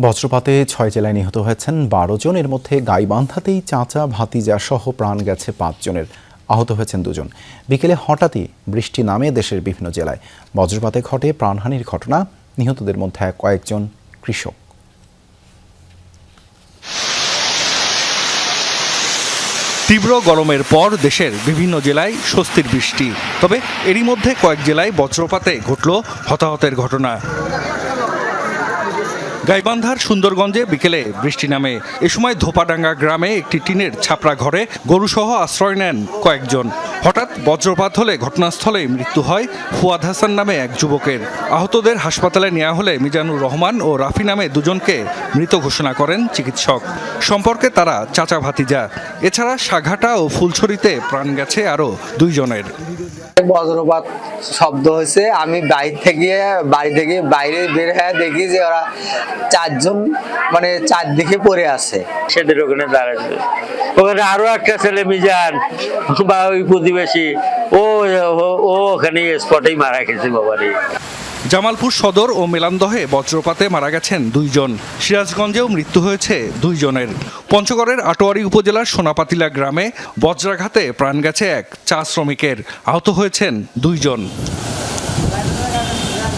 বজ্রপাতে ৬ জেলায় নিহত হয়েছেন ১২ জন। এর মধ্যে গাইবান্ধাতেই চাচা ভাতিজা সহ প্রাণ গেছে ৫ জনের, আহত হয়েছেন ২ জন। বিকেলে হঠাৎই বৃষ্টি নামে দেশের বিভিন্ন জেলায়। বজ্রপাতে ঘটে প্রাণহানির ঘটনা। নিহতদের মধ্যে কয়েকজন কৃষক। তীব্র গরমের পর দেশের বিভিন্ন জেলায় স্বস্তির বৃষ্টি, তবে এরই মধ্যে কয়েক জেলায় বজ্রপাতে ঘটল হতাহতের ঘটনা। গাইবান্ধার সুন্দরগঞ্জে বিকেলে বৃষ্টি নামে। এ সময় ধোপাডাঙ্গা গ্রামে একটি টিনের ছাপরা ঘরে গরুসহ আশ্রয় নেন কয়েকজন। হঠাৎ বজ্রপাত হলে ঘটনাস্থলেই মৃত্যু হয় ফুয়াদ হাসান নামে এক যুবকের। আহতদের হাসপাতালে নেওয়া হলে মিজানুর রহমান ও রাফি নামে দুজনকে মৃত ঘোষণা করেন চিকিৎসক। সম্পর্কে তারা চাচা ভাতিজা। এছাড়া সাঘাটা ও ফুলছড়িতে প্রাণ গেছে আরও 2 জনের। বজ্রপাত শব্দ হয়েছে, আমি বাড়ি থেকে বাইরে বের হয়ে দেখি যে ওরা 4 জন মানে চারদিকে পড়ে আছে। সেদের ওখানে দাঁড়াচ্ছে, ওখানে আরো একটা ছেলে মিজান বা ওই প্রতিবেশী ও ওখানে স্পটেই মারা গেছে বাবারে। জামালপুর সদর ও মেলান্দহে বজ্রপাতে মারা গেছেন 2 জন। সিরাজগঞ্জেও মৃত্যু হয়েছে 2 জনের। পঞ্চগড়ের আটোয়ারী উপজেলার সোনাপাতিলা গ্রামে বজ্রাঘাতে প্রাণ গেছে এক চা শ্রমিকের, আহত হয়েছেন 2 জন।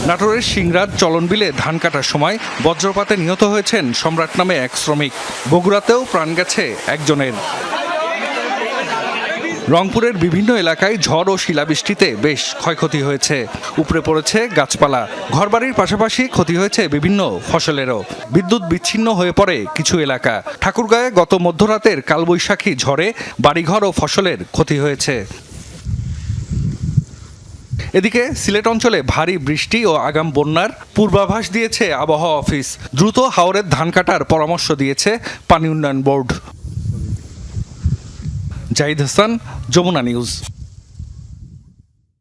নাটোরের সিংরাজ চলনবিলে ধান কাটার সময় বজ্রপাতে নিহত হয়েছেন সম্রাট নামে এক শ্রমিক। বগুড়াতেও প্রাণ গেছে একজনের। রংপুরের বিভিন্ন এলাকায় ঝড় ও শিলাবৃষ্টিতে বেশ ক্ষয়ক্ষতি হয়েছে। উপড়ে পড়েছে গাছপালা। ঘরবাড়ির পাশাপাশি ক্ষতি হয়েছে বিভিন্ন ফসলেরও। বিদ্যুৎ বিচ্ছিন্ন হয়ে পড়ে কিছু এলাকা। ঠাকুরগাঁয়ে গত মধ্যরাতের কালবৈশাখী ঝড়ে বাড়িঘর ও ফসলের ক্ষতি হয়েছে। এদিকে সিলেট অঞ্চলে ভারী বৃষ্টি ও আগাম বন্যার পূর্বাভাস দিয়েছে আবহাওয়া অফিস। দ্রুত হাওরের ধান কাটার পরামর্শ দিয়েছে পানি উন্নয়ন বোর্ড। জাহিদ হাসান, যমুনা নিউজ।